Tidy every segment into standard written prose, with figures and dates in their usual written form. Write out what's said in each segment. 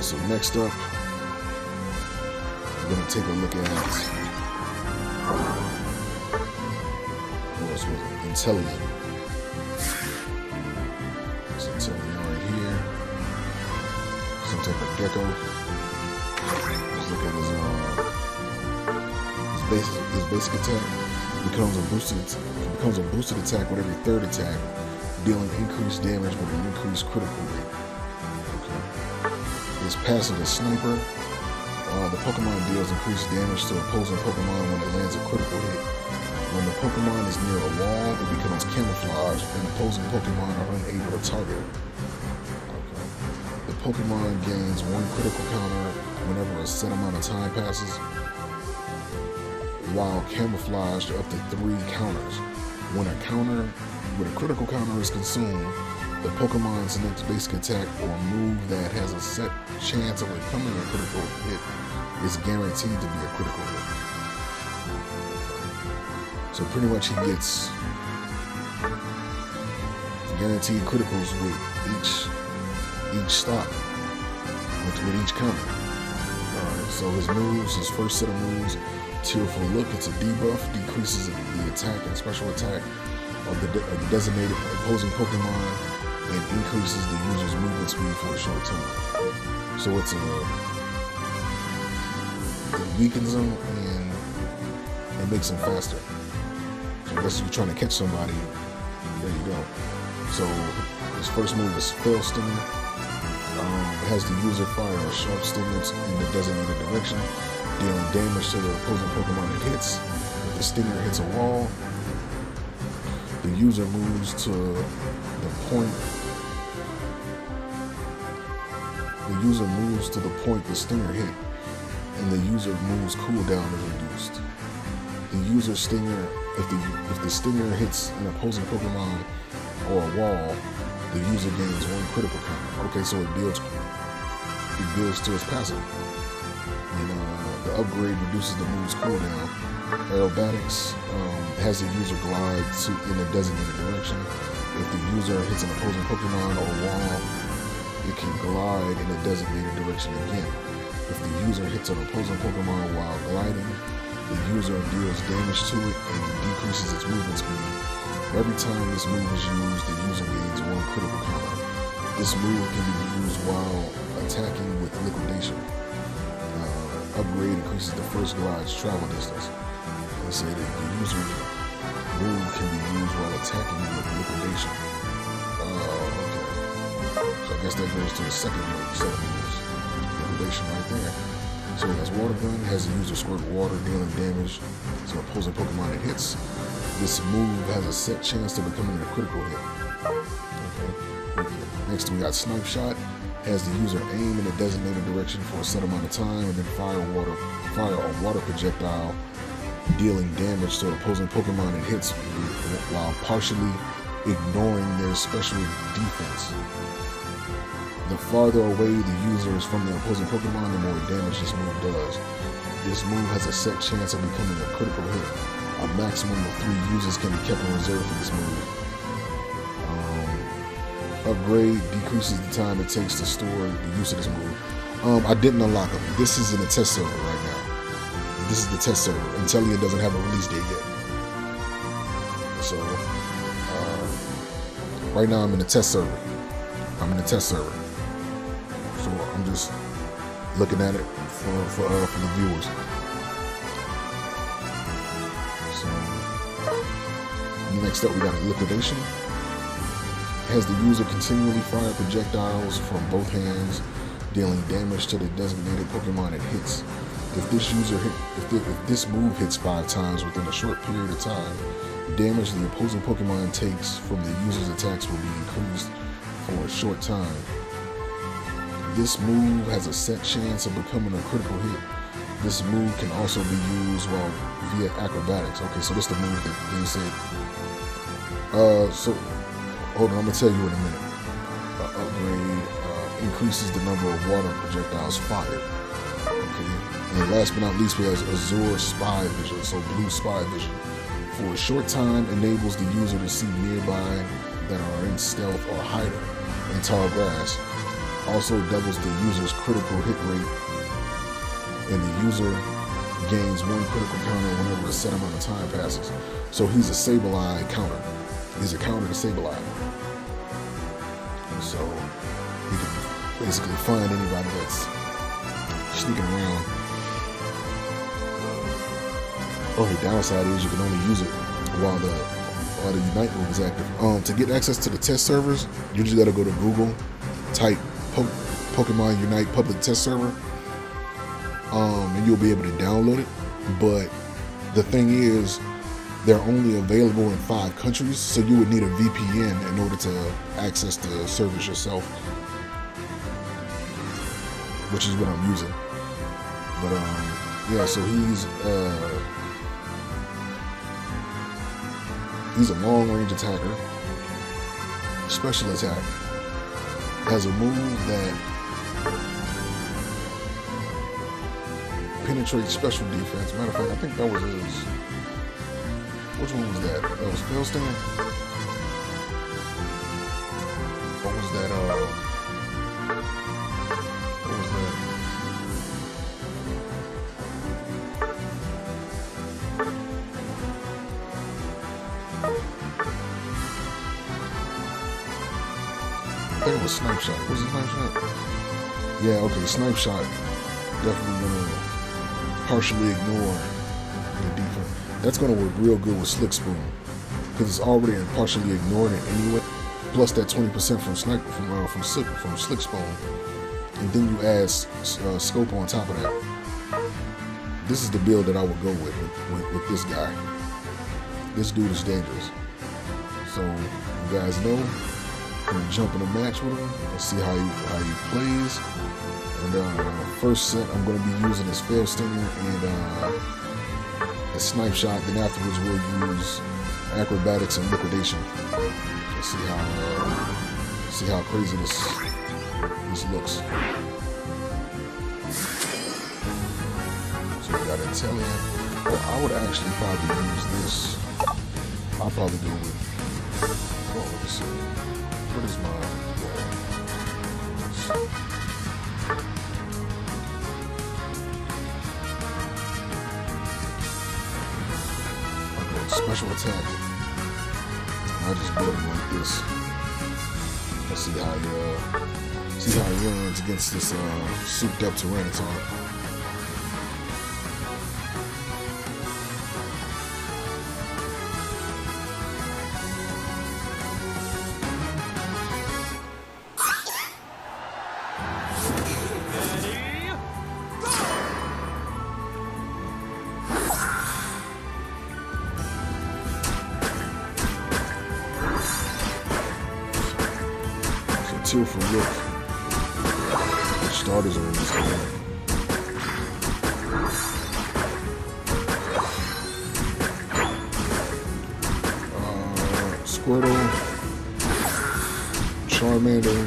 Alright, so next up, we're going to take a look at Inteleon. It's Inteleon right here. Some type of gecko. Let's look at his basic attack. Becomes a boosted attack with every third attack, dealing increased damage with an increased critical rate. Okay. His passive is Sniper. The Pokemon deals increased damage to opposing Pokemon when it lands a critical hit. When the Pokemon is near a wall, it becomes camouflaged, and opposing Pokemon are unable to target it. Okay. The Pokemon gains 1 critical counter whenever a set amount of time passes, while camouflaged up to 3 counters. When a critical counter is consumed, the Pokemon's next basic attack or move that has a set chance of becoming a critical hit is guaranteed to be a critical hit. So pretty much he gets guaranteed criticals with each stop, with each counter. So his moves, his first set of moves, Tearful Look, it's a debuff, decreases the attack and special attack of the designated opposing Pokemon, and increases the user's movement speed for a short time. So it weakens them and it makes them faster. So unless you're trying to catch somebody, there you go. So his first move is Fail Stinger. It has the user fire a sharp stinger in the designated direction, dealing damage to the opposing Pokemon it hits. If the stinger hits a wall, the user moves to the point. The user moves to the point the stinger hit, and the user moves cooldown is reduced. The user stinger, if the stinger hits an opposing Pokemon or a wall, the user gains 1 critical counter. Okay, so it builds to its passive. And the upgrade reduces the move's cooldown. Aerobatics has the user glide in a designated direction. If the user hits an opposing Pokemon or wall, it can glide in a designated direction again. If the user hits an opposing Pokemon while gliding, the user deals damage to it and decreases its movement speed. Every time this move is used, the user gains 1 critical counter. This move can be used while attacking with Liquidation. Upgrade increases the first glide's travel distance. They say that the user move can be used while attacking with Liquidation. Okay. So I guess that goes to the second set of moves. Liquidation right there. So it has Water Gun, has the user squirt water, dealing damage to opposing Pokemon it hits. This move has a set chance to becoming a critical hit. Okay. Next we got Snipe Shot. Has the user aim in a designated direction for a set amount of time and then fire a water projectile, dealing damage to opposing Pokemon it hits while partially ignoring their special defense. The farther away the user is from the opposing Pokemon, the more damage this move does. This move has a set chance of becoming a critical hit. A maximum of 3 users can be kept in reserve for this move. Upgrade decreases the time it takes to store the use of this move. I didn't unlock them. This is in the test server right now. This is the test server. Inteleon doesn't have a release date yet. So, right now I'm in the test server. So I'm just looking at it for the viewers. So, next up we got a Liquidation. Has the user continually fire projectiles from both hands, dealing damage to the designated Pokemon it hits. If this move hits 5 times within a short period of time, the damage the opposing Pokemon takes from the user's attacks will be increased for a short time. This move has a set chance of becoming a critical hit. This move can also be used via acrobatics. Okay, so this is the move that they said. So hold on, I'm gonna tell you in a minute. Upgrade increases the number of water projectiles fired. Okay, and last but not least, we have Azure Spy Vision, so blue spy vision. For a short time, enables the user to see nearby that are in stealth or hiding in tall grass. also doubles the user's critical hit rate, and the user gains 1 critical counter whenever a set amount of time passes. So he's a Sableye counter. He's a counter to Sableye. And so he can basically find anybody that's sneaking around. Only downside is you can only use it while the Unite move is active. To get access to the test servers, you just gotta go to Google, type Pokemon Unite public test server, and you'll be able to download it. But the thing is, they're only available in 5 countries, so you would need a VPN in order to access the service yourself, which is what I'm using. But yeah, so he's a long-range attacker, special attack, has a move that penetrates special defense. Matter of fact, I think that was his. Which one was that? That was Failstand? What was that? What was that? I think it was Snipe Shot. Was it Snipe Shot? Yeah, okay, Snipe Shot. Definitely gonna partially ignore the defense. That's gonna work real good with Slick Spoon, because it's already partially ignoring it anyway. Plus that 20% from Slick Spoon, and then you add Scope on top of that. This is the build that I would go with this guy. This dude is dangerous. So you guys know, I'm gonna jump in a match with him and see how he plays. And first set, I'm gonna be using his Fail Stinger and a Snipe Shot. Then afterwards, we'll use Acrobatics and Liquidation. Let's see how crazy this looks. So we got Inteleon. But I would actually probably use this. I'll probably go with. Well, let me see. What is my? Okay, special attack. I just build him like this. Let's see how he runs against this souped up Tyranitar. Tearful Look. Starters are in this game. Squirtle, Charmander,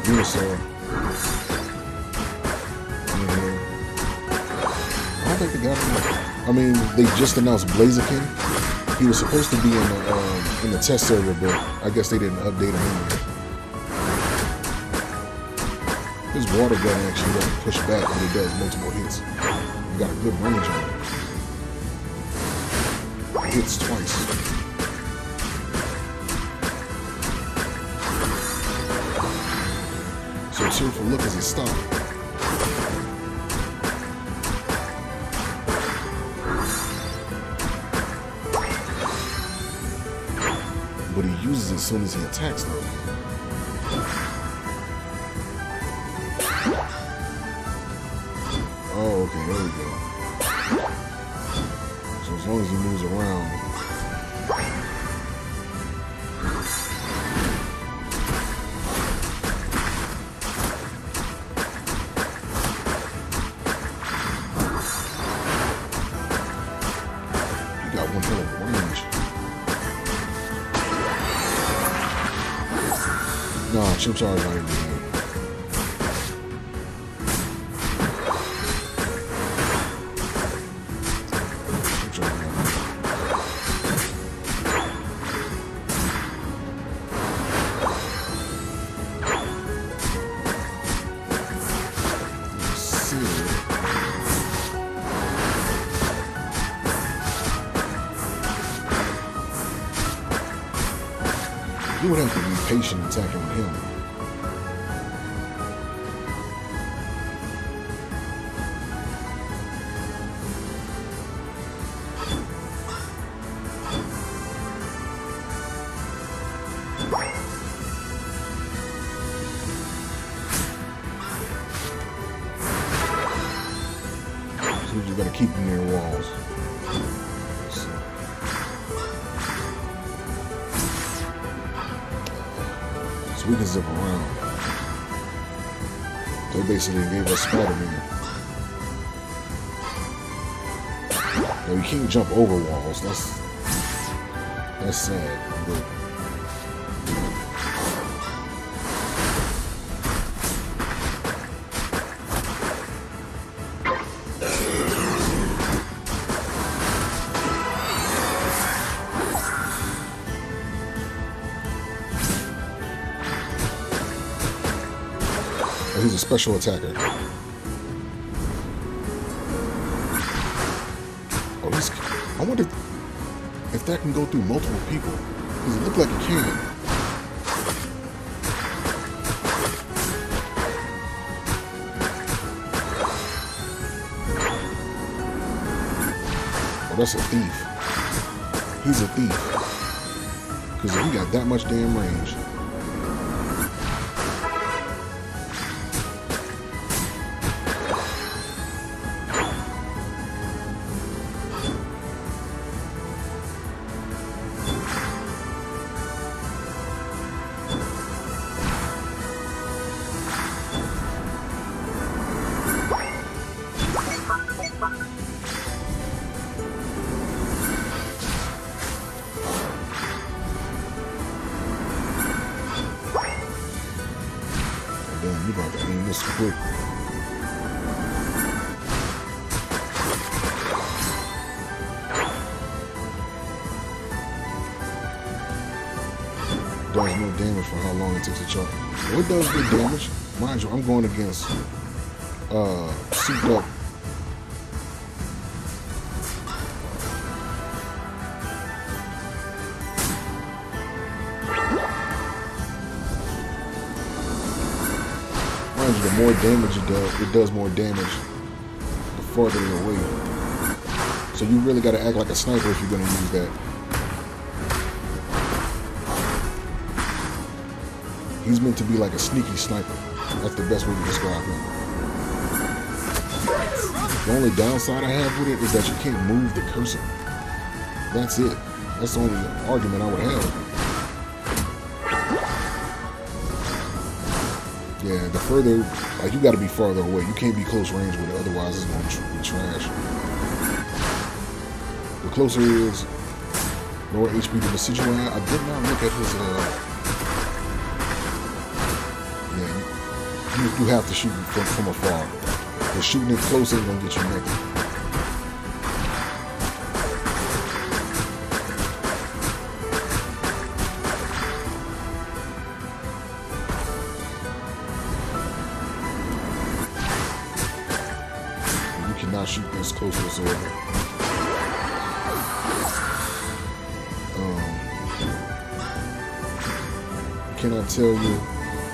Venusaur. I don't think they got him. I mean, they just announced Blazekin. He was supposed to be in the test server, but I guess they didn't update him anyway. His water gun actually doesn't push back, but it does multiple hits. You got a good range on it. It hits twice. So Tearful Look as a stop. But he uses it as soon as he attacks them. Oh, okay, there we go. So as long as he moves around. He got one hell of a range. Nah, Chimchar's not even good. You would have to be patient attacking with him. So you just gotta keep them near walls. So we can zip around. They basically gave us Spider-Man. Now you can't jump over walls. That's sad. But he's a special attacker. Oh, I wonder if that can go through multiple people. Because it looked like it can. Oh, that's a thief. He's a thief. Because he got that much damn range. Damn, you about to aim this quick. Does no damage for how long it takes to charge. Well, it does good damage. Mind you, I'm going against souped up. Mind you, the more damage it does more damage the farther you're away. So you really got to act like a sniper if you're going to use that. He's meant to be like a sneaky sniper. That's the best way to describe him. The only downside I have with it is that you can't move the cursor. That's it. That's the only argument I would have. Yeah, the further, like, you got to be farther away. You can't be close range with it, otherwise it's going to be trash. The closer it is, lower HP to the situation. I did not look at his, you have to shoot from afar. But shooting it close ain't gonna get you nothing. You cannot shoot this close whatsoever. Can I tell you?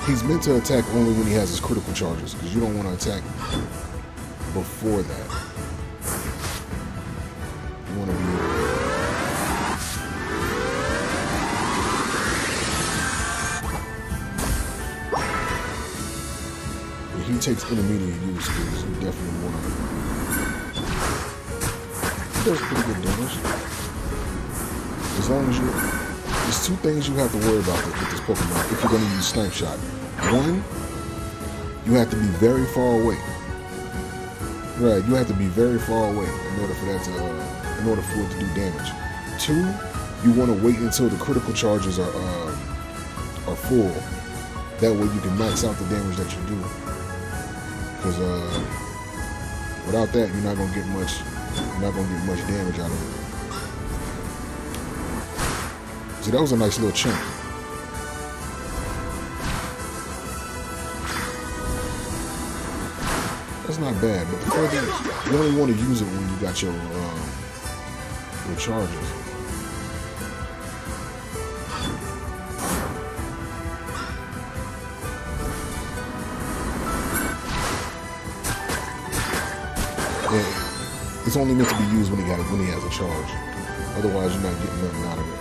He's meant to attack only when he has his critical charges, because you don't want to attack before that. You want to be... But he takes intermediate use, because you definitely want to... He does pretty good damage. As long as you... There's two things you have to worry about with this Pokemon if you're going to use Snipe Shot. One, you have to be very far away. Right, you have to be very far away in order for that to, in order for it to do damage. Two, you want to wait until the critical charges are full. That way you can max out the damage that you do. Because without that, you're not gonna get much. You're not gonna get much damage out of it. See, that was a nice little chunk. That's not bad, but the further you only want to use it when you got your charges. it's only meant to be used when he has a charge. Otherwise, you're not getting nothing out of it.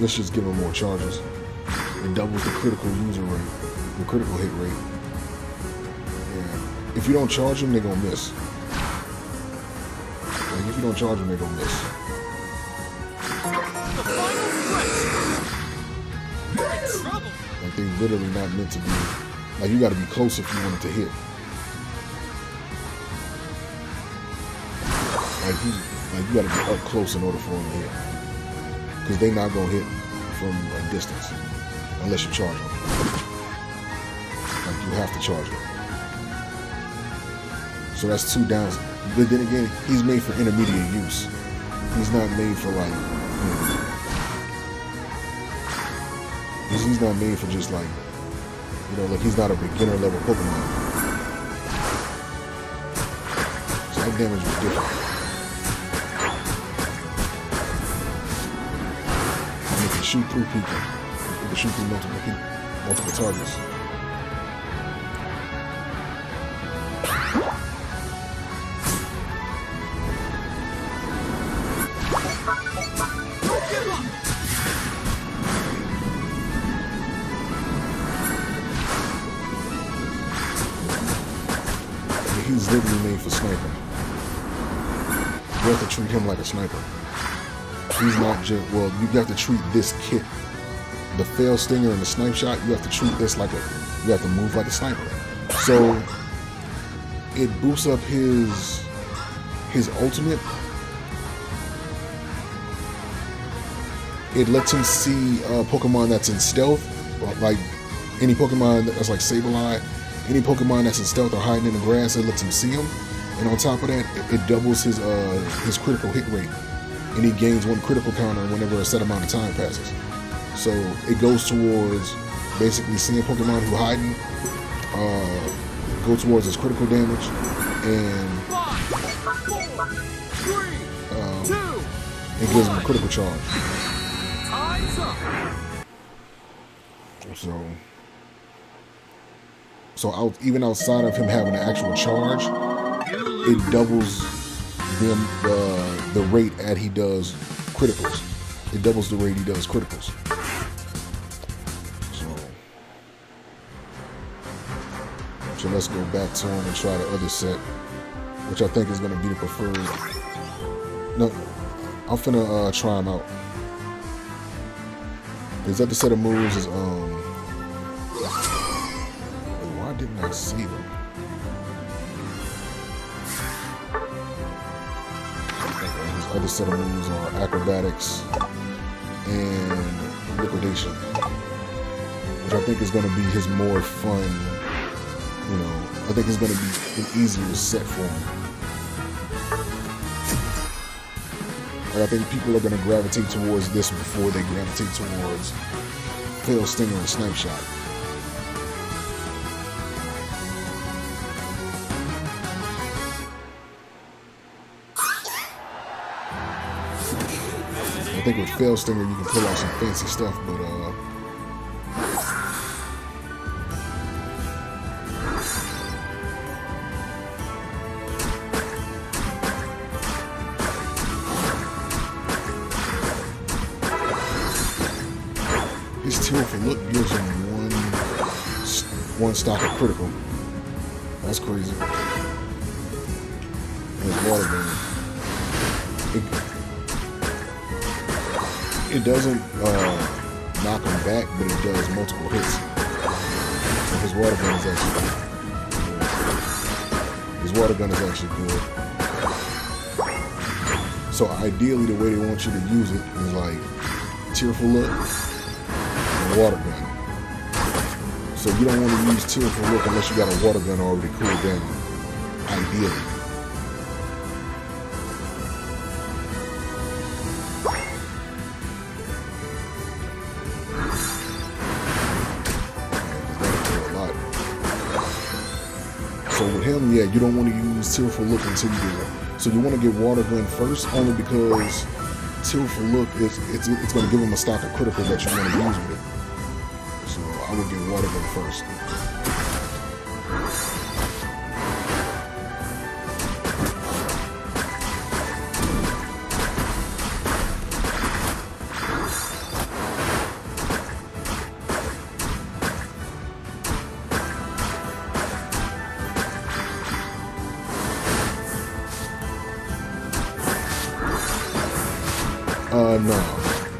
Let's just give him more charges. It doubles the critical user rate, the critical hit rate. Yeah. If you don't charge them, they're gonna miss. Like if you don't charge them, they're gonna miss. Like they literally not meant to be. Like you got to be close if you want it to hit. Like you got to be up close in order for them to hit. Because they're not going to hit from a distance unless you charge them. Like you have to charge them. So that's 2 downs. But then again, he's made for intermediate use. He's not made for like, you know, he's not made for just like, you know, like he's not a beginner level Pokemon. So that damage was different. Shoot through people. You can shoot through multiple targets. He's literally made for sniping. You have to treat him like a sniper. He's not just, well, you have to treat this kit, the fail stinger and the snipe shot, you have to treat this like you have to move like a sniper. So it boosts up his ultimate. It lets him see Pokemon that's in stealth, like any Pokemon that's like Sableye, any Pokemon that's in stealth or hiding in the grass, it lets him see them. And on top of that, it doubles his critical hit rate. And he gains 1 critical counter whenever a set amount of time passes. So it goes towards basically seeing Pokemon who hiding, go towards his critical damage, and it gives him a critical charge. So even outside of him having an actual charge, it doubles the rate at he does criticals. It doubles the rate he does criticals. So let's go back to him and try the other set, which I think is going to be the preferred. No, I'm finna try him out. His other set of moves is why didn't I see them? Other set of moves are acrobatics and liquidation, which I think is going to be his more fun, you know, I think it's going to be an easier set for him. Like I think people are going to gravitate towards this before they gravitate towards Fail Stinger and Snipe Shot. I think with Fail Stinger you can pull out some fancy stuff, but his Tearful Look gives him one stock of critical. That's crazy. And his Water Gun. It doesn't knock him back, but it does multiple hits. So his Water Gun is actually good. His Water Gun is actually good. So ideally, the way they want you to use it is like Tearful Look and Water Gun. So you don't want to use Tearful Look unless you got a Water Gun already cooled down. Ideally. So with him, yeah, you don't want to use Tearful Look until you do it. So you want to get Water Gun first, only because Tearful Look is it's going to give him a stock of critical that you want to use with it. So I would get Water Gun first.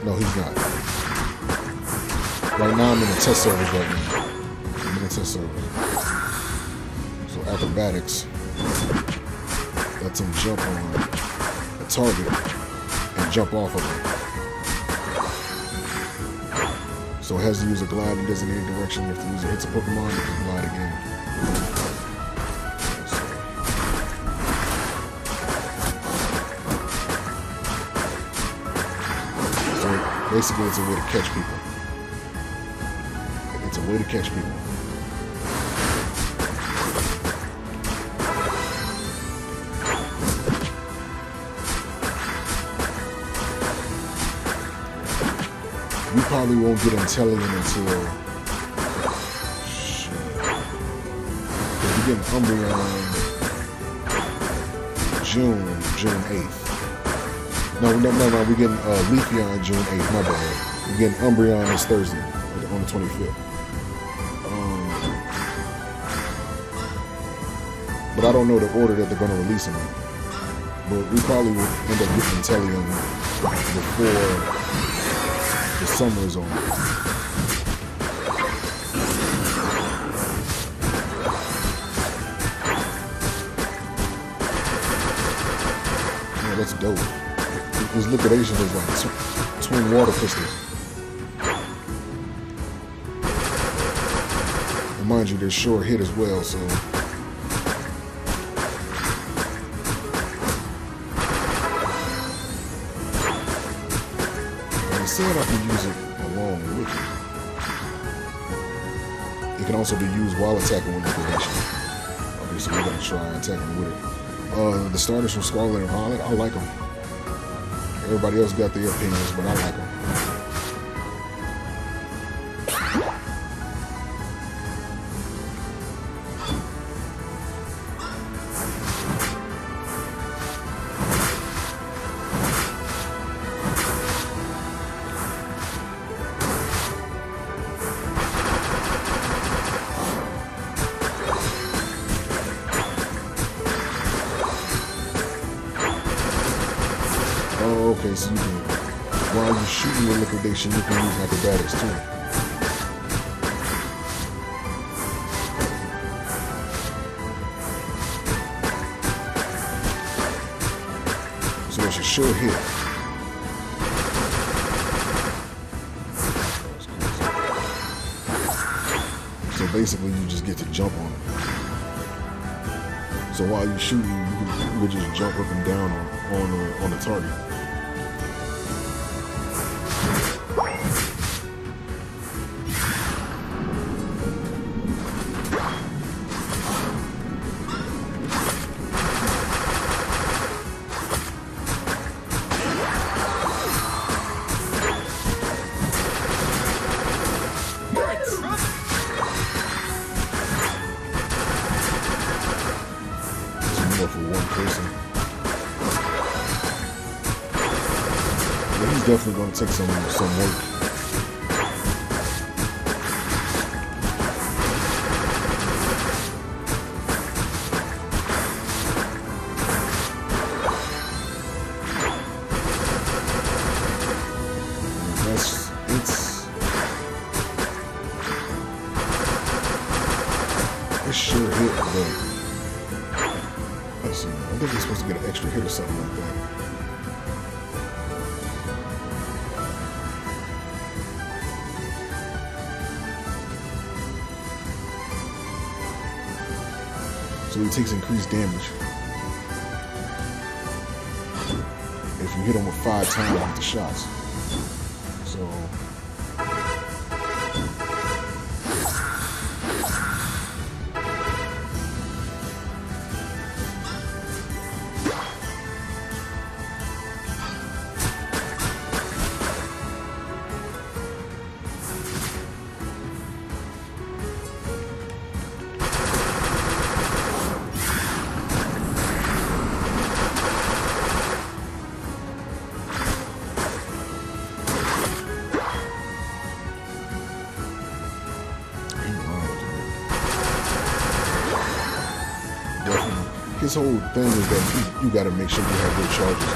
No, he's not. Right now I'm in the test servers right now. I'm in the test servers. So acrobatics lets him jump on a target and jump off of it. So it has to use a glide in designated direction. If the user hits a Pokemon, it can glide again. Basically, it's a way to catch people. It's a way to catch people. We probably won't get Inteleon until... we get Umbreon June 8th. No, we're getting Leafeon June 8th, my bad. We're getting Umbreon this Thursday, on the 25th. But I don't know the order that they're going to release them in. But we probably will end up getting Inteleon before the summer is over. Yeah, that's dope. His liquidation is like twin water pistols. And mind you, they're short hit as well, so. And said I can use it along with it. It can also be used while attacking with liquidation. Okay, so we're gonna try attacking with it. The starters from Scarlet and Violet, I like them. Everybody else got their opinions, but I like them. Okay, so you can, while you're shooting with liquidation, you can use acrobatics too. So it's a sure hit. So basically, you just get to jump on it. So while you're shooting, you can just jump up and down on the target. For one person. Yeah, he's definitely going to take some work. It's sure hit, but let's see. I think he's supposed to get an extra hit or something like that. So he takes increased damage if you hit him with 5 times with the shots. So his whole thing is that you got to make sure you have good charges.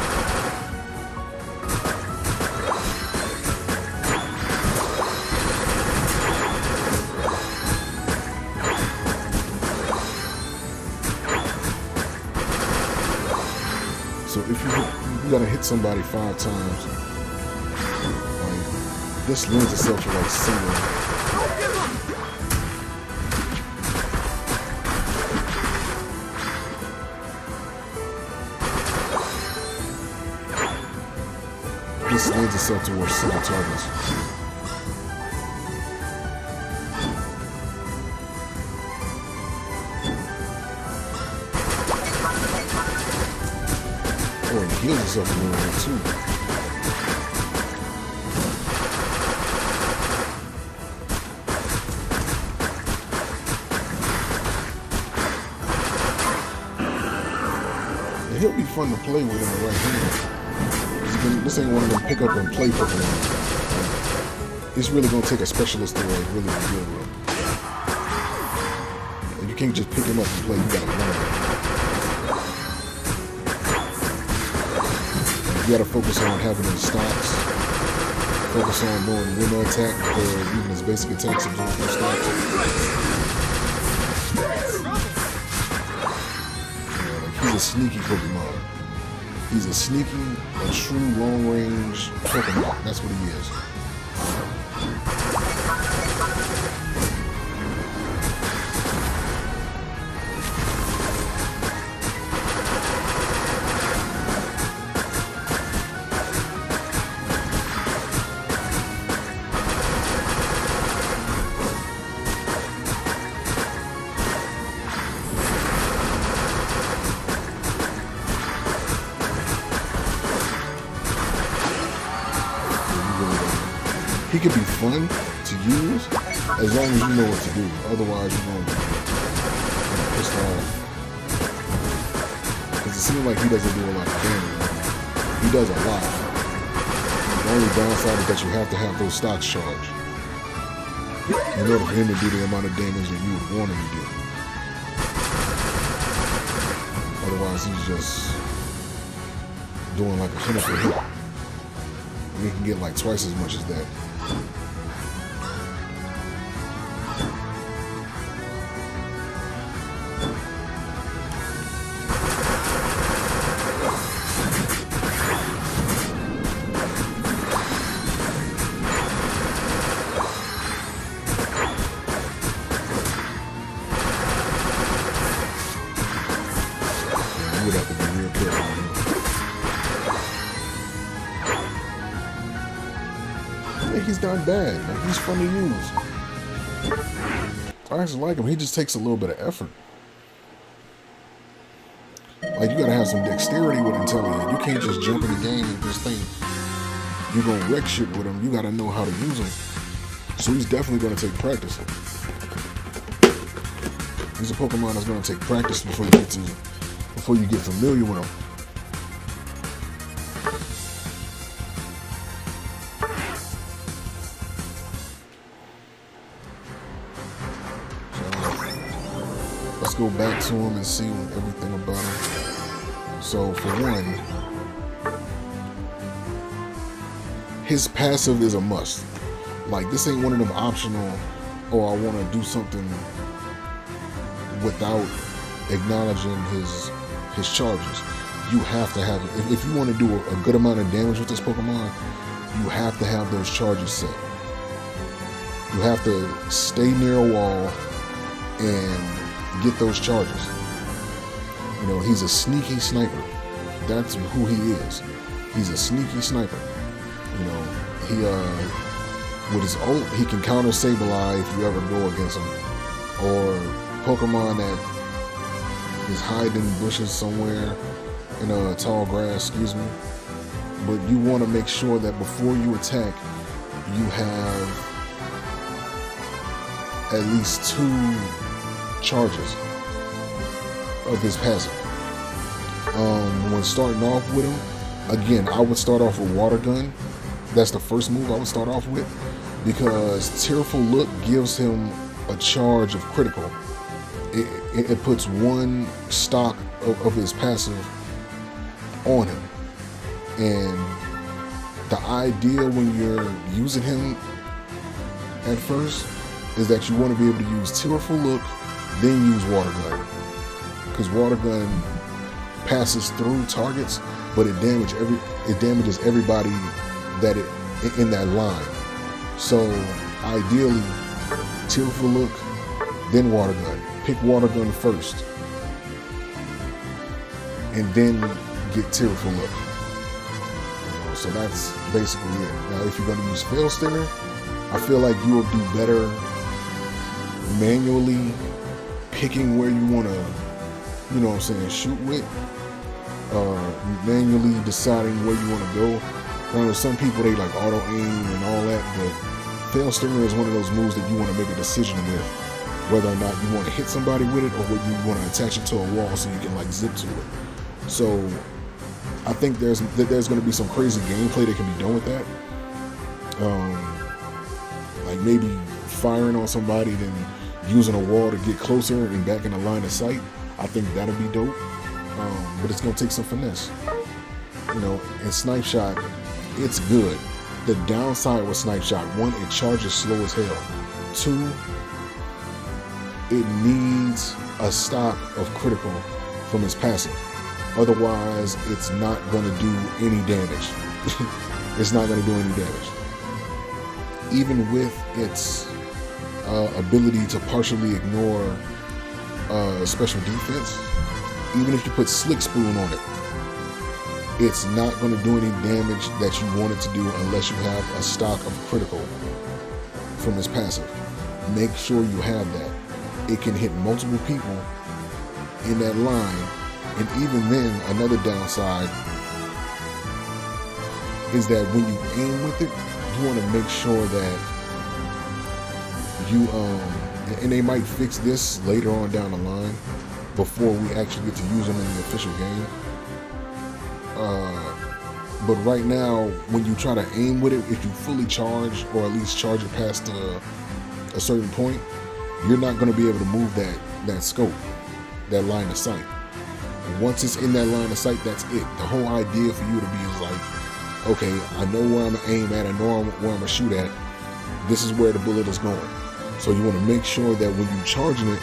So if you gotta hit somebody 5 times, like, this lends itself to like single. This lends itself towards single targets. Or it heals itself a little bit too. And he'll be fun to play with in the right hand. This ain't one of them pick up and play Pokemon. It's really gonna take a specialist to like really be good with. And you can't just pick him up and play. You gotta learn. You gotta focus on having his stocks. Focus on doing window attack or even his basic attacks and doing his stocks. Yeah, like he's a sneaky Pokemon. He's a sneaky, a true long-range Pokemon. That's what he is. He could be fun to use as long as you know what to do. Otherwise, you're going to be pissed off. Because it seems like he doesn't do a lot of damage. He does a lot. The only downside is that you have to have those stocks charged in order for him to do the amount of damage that you would want him to do. Otherwise, he's just doing like 100 per hit. And he can get like twice as much as that. You would have to be real careful. He's not bad. Like, he's fun to use. I actually like him. He just takes a little bit of effort. Like, you gotta have some dexterity with Inteleon. You can't just jump in the game and just think you're gonna wreck shit with him. You gotta know how to use him. So he's definitely gonna take practice. He's a Pokemon that's gonna take practice before you get familiar with him. Let's go back to him and see everything about him. So for one, his passive is a must. Like, this ain't one of them optional, or I want to do something without acknowledging his charges. You have to have it. If you want to do a good amount of damage with this Pokemon, you have to have those charges set. You have to stay near a wall and get those charges. You know, he's a sneaky sniper. That's who he is. He's a sneaky sniper. You know, he with his ult, he can counter Sableye if you ever go against him, or Pokemon that is hiding in bushes somewhere in tall grass, excuse me. But you want to make sure that before you attack, you have at least 2 charges of his passive. When starting off with him, again, I would start off with Water Gun. That's the first move I would start off with, because Tearful Look gives him a charge of critical it puts one stock of his passive on him. And the idea when you're using him at first is that you want to be able to use Tearful Look, then use Water Gun. Because Water Gun passes through targets, but it damages everybody that in that line. So ideally, Tearful Look, then Water Gun. Pick Water Gun first, and then get Tearful Look. So that's basically it. Now, if you're going to use Fail Stinger, I feel like you will do better manually picking where you want to, shoot with. Manually deciding where you want to go. I know some people, they like auto aim and all that, but Fail Stinger is one of those moves that you want to make a decision with, whether or not you want to hit somebody with it or whether you want to attach it to a wall so you can like zip to it. So I think there's going to be some crazy gameplay that can be done with that. Like maybe firing on somebody, then using a wall to get closer and back in the line of sight. I think that'll be dope. But it's going to take some finesse. And Snipe Shot, it's good. The downside with Snipe Shot, 1, it charges slow as hell. 2, it needs a stock of critical from its passive. Otherwise, it's not going to do any damage. It's not going to do any damage. Even with its ability to partially ignore special defense, even if you put Slick Spoon on it, it's not going to do any damage that you want it to do unless you have a stock of critical from its passive. Make sure you have that. It can hit multiple people in that line, and even then, another downside is that when you aim with it, you want to make sure that you and they might fix this later on down the line before we actually get to use them in the official game. But right now, when you try to aim with it, if you fully charge or at least charge it past a certain point, you're not going to be able to move that scope, that line of sight. And once it's in that line of sight, that's it. The whole idea for you to be is like, okay, I know where I'm going to aim at, I know where I'm going to shoot at, this is where the bullet is going. So you want to make sure that when you're charging it,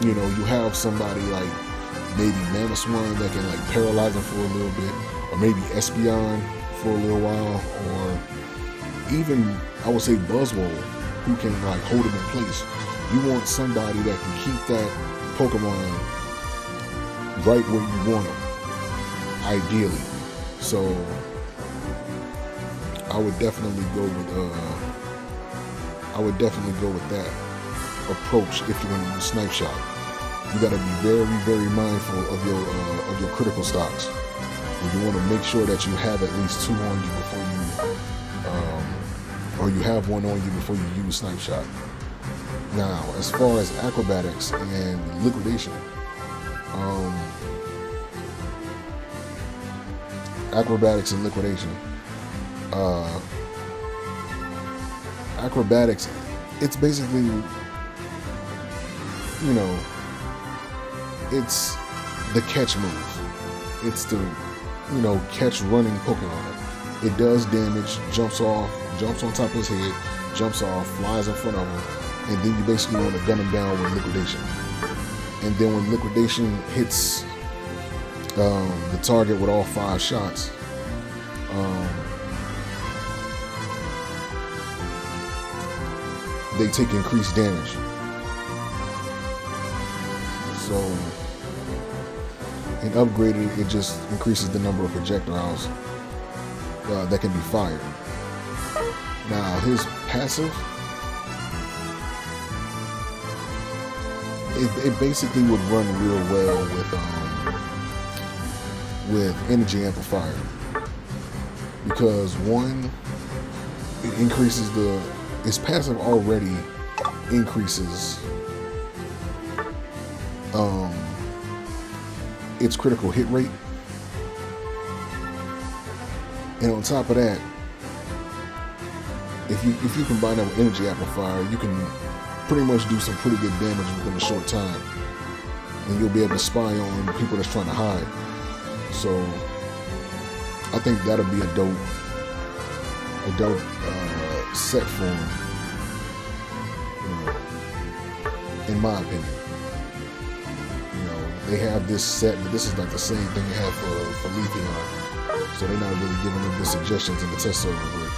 you have somebody like maybe Mamoswine that can like paralyze them for a little bit, or maybe Espeon for a little while, or even I would say Buzzwole, who can like hold him in place. You want somebody that can keep that Pokemon right where you want them, ideally. So I would definitely go with that approach if you're going to use Snipe Shot. You got to be very, very mindful of your critical stocks. And you want to make sure that you have at least 2 on you before you, or you have 1 on you before you use Snipe Shot. Now, as far as acrobatics and liquidation, acrobatics, it's basically, it's the catch move. It's the, catch running Pokemon. It does damage, jumps on top of his head, jumps off, flies in front of him, and then you basically want to gun him down with liquidation. And then when liquidation hits the target with all 5 shots, they take increased damage. So, in upgraded, it just increases the number of projectiles that can be fired. Now, his passive, it basically would run real well with Energy Amplifier, because 1, it increases its passive already increases its critical hit rate, and on top of that, if you combine that with Energy Amplifier, you can pretty much do some pretty good damage within a short time. and you'll be able to spy on people that's trying to hide. So I think that'll be a dope set for him, in my opinion. They have this set, but this is like the same thing they have for Leafeon. So they're not really giving them good suggestions in the test server.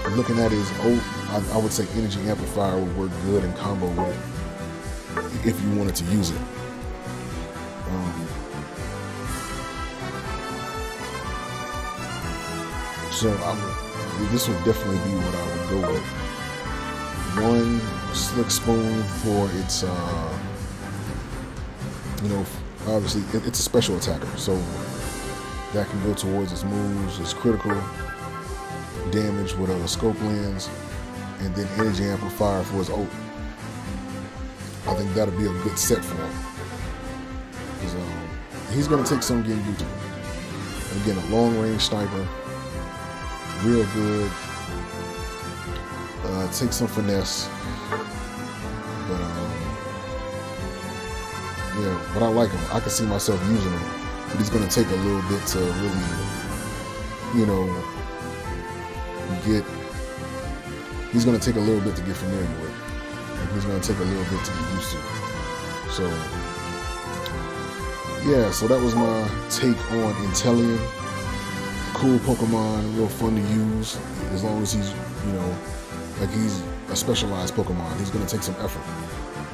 But looking at his I would say Energy Amplifier would work good in combo with it if you wanted to use it. So this would definitely be what I would go with. One Slick Spoon for its, obviously it's a special attacker, so that can go towards its moves, its critical damage with scope lens, and then Energy Amplifier for his ult. I think that'll be a good set for him. Because he's going to take some getting used to. Again, a long range sniper, real good. Take some finesse. But but I like him. I can see myself using him. But he's going to take a little bit to really, he's going to take a little bit to get familiar with. And he's going to take a little bit to get used to. So, yeah, so that was my take on Inteleon. Cool Pokemon, real fun to use, as long as he's, like he's a specialized Pokemon. He's going to take some effort.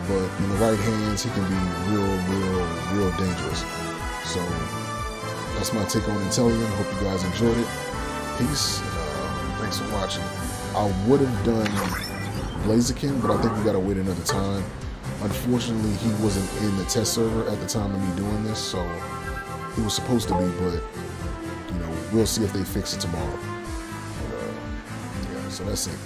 But in the right hands, he can be real dangerous. So, that's my take on Inteleon. I hope you guys enjoyed it. Peace. Thanks for watching. I would have done Blazekin, but I think we gotta wait another time. Unfortunately, he wasn't in the test server at the time of me doing this, so he was supposed to be, but we'll see if they fix it tomorrow. But, yeah, so that's it.